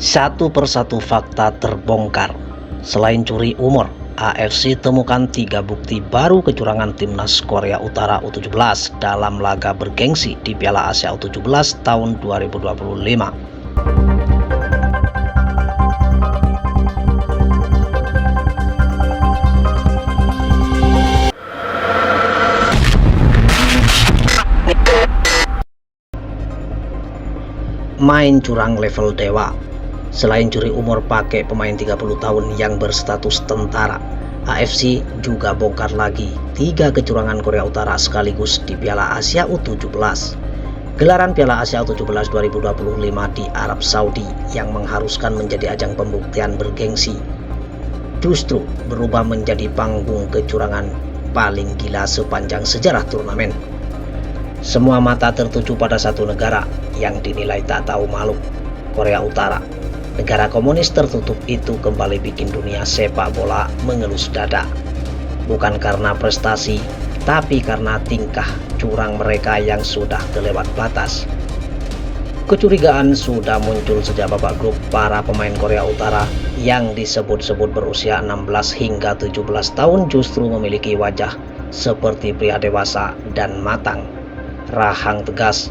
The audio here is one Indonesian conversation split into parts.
Satu persatu fakta terbongkar. Selain curi umur, AFC temukan 3 bukti baru kecurangan timnas Korea Utara U17 dalam laga bergengsi di Piala Asia U17 tahun 2025. Main curang level dewa. Selain curi umur pakai pemain 30 tahun yang berstatus tentara, AFC juga bongkar lagi 3 kecurangan Korea Utara sekaligus di Piala Asia U17. Gelaran Piala Asia U17 2025 di Arab Saudi yang mengharuskan menjadi ajang pembuktian bergengsi justru berubah menjadi panggung kecurangan paling gila sepanjang sejarah turnamen. Semua mata tertuju pada satu negara yang dinilai tak tahu malu, Korea Utara. Negara komunis tertutup itu kembali bikin dunia sepak bola mengelus dada. Bukan karena prestasi, tapi karena tingkah curang mereka yang sudah kelewat batas. Kecurigaan sudah muncul sejak babak grup para pemain Korea Utara yang disebut-sebut berusia 16 hingga 17 tahun justru memiliki wajah seperti pria dewasa dan matang. Rahang tegas,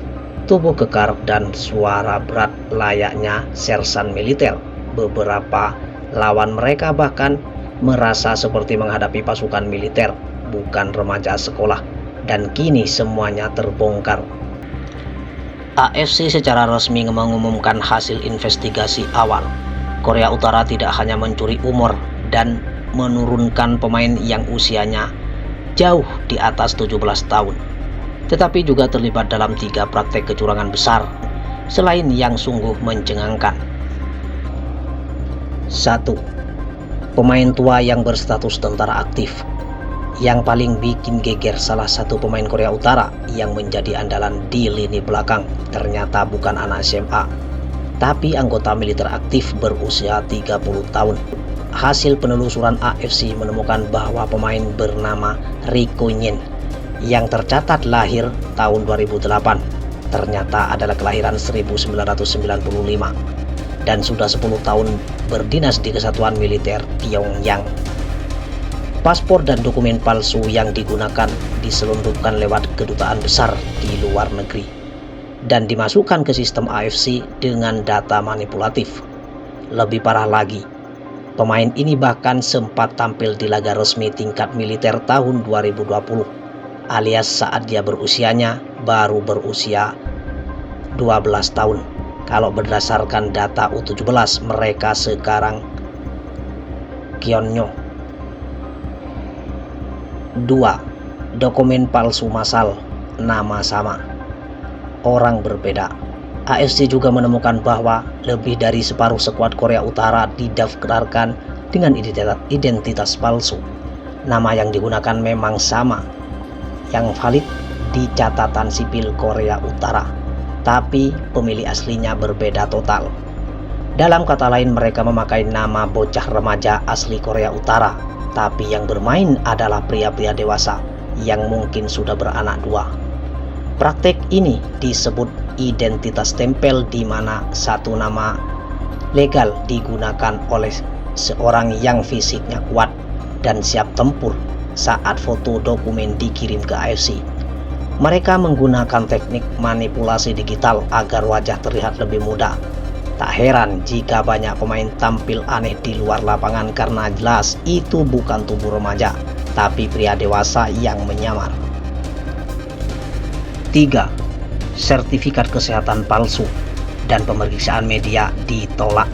tubuh kekar, dan suara berat layaknya sersan militer. Beberapa lawan mereka bahkan merasa seperti menghadapi pasukan militer, bukan remaja sekolah. Dan kini semuanya terbongkar. AFC secara resmi mengumumkan hasil investigasi awal. Korea Utara tidak hanya mencuri umur dan menurunkan pemain yang usianya jauh di atas 17 tahun, tetapi juga terlibat dalam 3 praktek kecurangan besar selain yang sungguh mencengangkan. 1. Pemain tua yang berstatus tentara aktif. Yang paling bikin geger, salah satu pemain Korea Utara yang menjadi andalan di lini belakang ternyata bukan anak SMA, tapi anggota militer aktif berusia 30 tahun. Hasil penelusuran AFC menemukan bahwa pemain bernama Ri Kunyin yang tercatat lahir tahun 2008 ternyata adalah kelahiran 1995 dan sudah 10 tahun berdinas di Kesatuan Militer Pyongyang. Paspor dan dokumen palsu yang digunakan diselundupkan lewat kedutaan besar di luar negeri dan dimasukkan ke sistem AFC dengan data manipulatif. Lebih parah lagi, pemain ini bahkan sempat tampil di laga resmi tingkat militer tahun 2020, alias saat dia baru berusia 12 tahun. Kalau berdasarkan data U17 mereka sekarang Kyonyo. 2. Dokumen palsu massal, nama sama, orang berbeda. AFC juga menemukan bahwa lebih dari separuh skuad Korea Utara didaftarkan dengan identitas palsu. Nama yang digunakan memang sama yang valid di catatan sipil Korea Utara, tapi pemilih aslinya berbeda total. Dalam kata lain, mereka memakai nama bocah remaja asli Korea Utara, tapi yang bermain adalah pria-pria dewasa yang mungkin sudah beranak 2. Praktek ini disebut identitas tempel, di mana satu nama legal digunakan oleh seorang yang fisiknya kuat dan siap tempur saat foto dokumen dikirim ke AFC. Mereka menggunakan teknik manipulasi digital agar wajah terlihat lebih muda. Tak heran jika banyak pemain tampil aneh di luar lapangan karena jelas itu bukan tubuh remaja, tapi pria dewasa yang menyamar. 3. Sertifikat kesehatan palsu dan pemeriksaan media ditolak.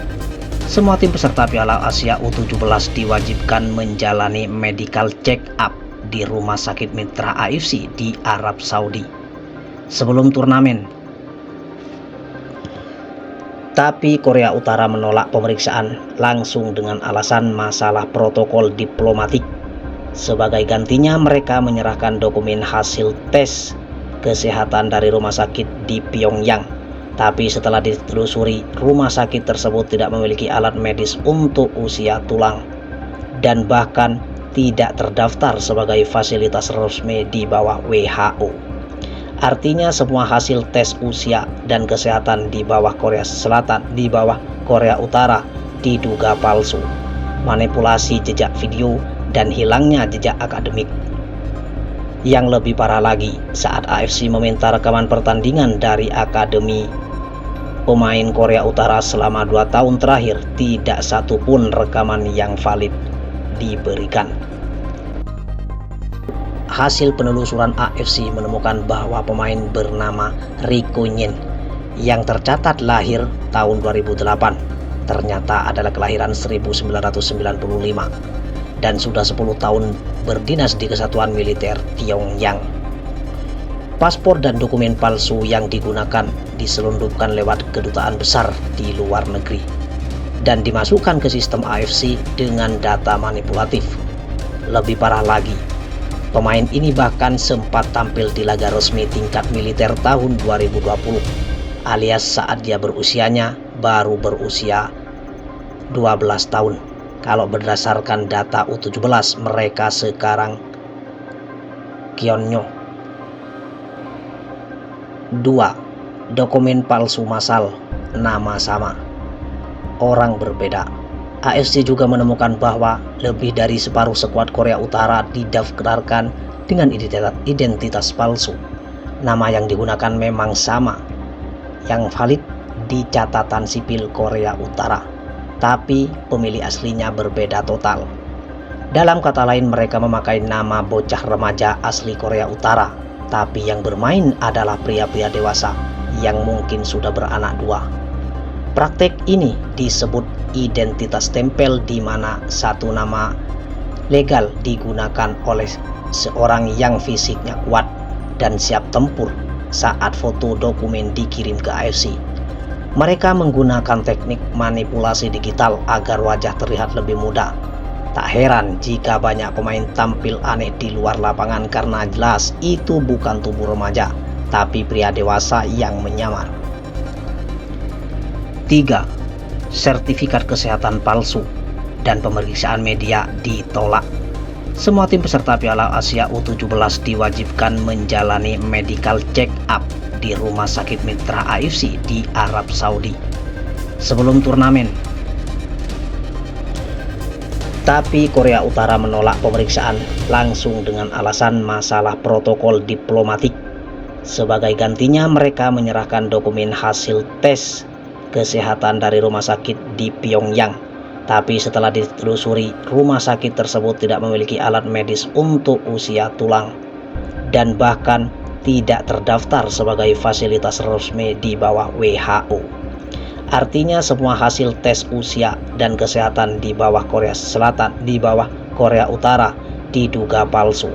Semua tim peserta Piala Asia U17 diwajibkan menjalani medical check up di rumah sakit mitra AFC di Arab Saudi sebelum turnamen. Tapi Korea Utara menolak pemeriksaan langsung dengan alasan masalah protokol diplomatik. Sebagai gantinya mereka menyerahkan dokumen hasil tes kesehatan dari rumah sakit di Pyongyang. Tapi setelah ditelusuri, rumah sakit tersebut tidak memiliki alat medis untuk usia tulang dan bahkan tidak terdaftar sebagai fasilitas resmi di bawah WHO. Artinya semua hasil tes usia dan kesehatan di bawah Korea Selatan, di bawah Korea Utara diduga palsu, manipulasi jejak video, dan hilangnya jejak akademik. Yang lebih parah lagi, saat AFC meminta rekaman pertandingan dari akademi pemain Korea Utara selama 2 tahun terakhir, tidak satu pun rekaman yang valid diberikan. Hasil penelusuran AFC menemukan bahwa pemain bernama Ri Kunyin yang tercatat lahir tahun 2008 ternyata adalah kelahiran 1995 dan sudah 10 tahun berdinas di Kesatuan Militer Pyongyang. Paspor dan dokumen palsu yang digunakan diselundupkan lewat kedutaan besar di luar negeri dan dimasukkan ke sistem AFC dengan data manipulatif. Lebih parah lagi, pemain ini bahkan sempat tampil di laga resmi tingkat militer tahun 2020, alias saat dia berusianya baru berusia 12 tahun. Kalau berdasarkan data U17, mereka sekarang Kyonyo. 2. Dokumen palsu massal, nama sama, orang berbeda. AFC juga menemukan bahwa lebih dari separuh skuad Korea Utara didaftarkan dengan identitas palsu. Nama yang digunakan memang sama, yang valid di catatan sipil Korea Utara, tapi pemilih aslinya berbeda total. Dalam kata lain, mereka memakai nama bocah remaja asli Korea Utara, tapi yang bermain adalah pria-pria dewasa yang mungkin sudah beranak 2. Praktek ini disebut identitas tempel, di mana satu nama legal digunakan oleh seorang yang fisiknya kuat dan siap tempur saat foto dokumen dikirim ke AFC. Mereka menggunakan teknik manipulasi digital agar wajah terlihat lebih muda. Tak heran jika banyak pemain tampil aneh di luar lapangan karena jelas itu bukan tubuh remaja, tapi pria dewasa yang menyamar. 3. Sertifikat kesehatan palsu dan pemeriksaan media ditolak. Semua tim peserta Piala Asia U17 diwajibkan menjalani medical check up di rumah sakit mitra AFC di Arab Saudi sebelum turnamen. Tapi Korea Utara menolak pemeriksaan langsung dengan alasan masalah protokol diplomatik. Sebagai gantinya, mereka menyerahkan dokumen hasil tes kesehatan dari rumah sakit di Pyongyang. Tapi setelah ditelusuri, rumah sakit tersebut tidak memiliki alat medis untuk usia tulang dan bahkan tidak terdaftar sebagai fasilitas resmi di bawah WHO. Artinya semua hasil tes usia dan kesehatan di bawah Korea Selatan, di bawah Korea Utara diduga palsu,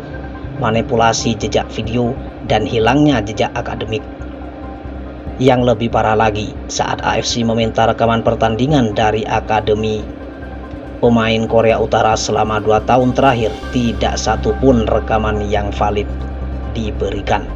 manipulasi jejak video, dan hilangnya jejak akademik. Yang lebih parah lagi, saat AFC meminta rekaman pertandingan dari akademi pemain Korea Utara selama 2 tahun terakhir, tidak satu pun rekaman yang valid diberikan.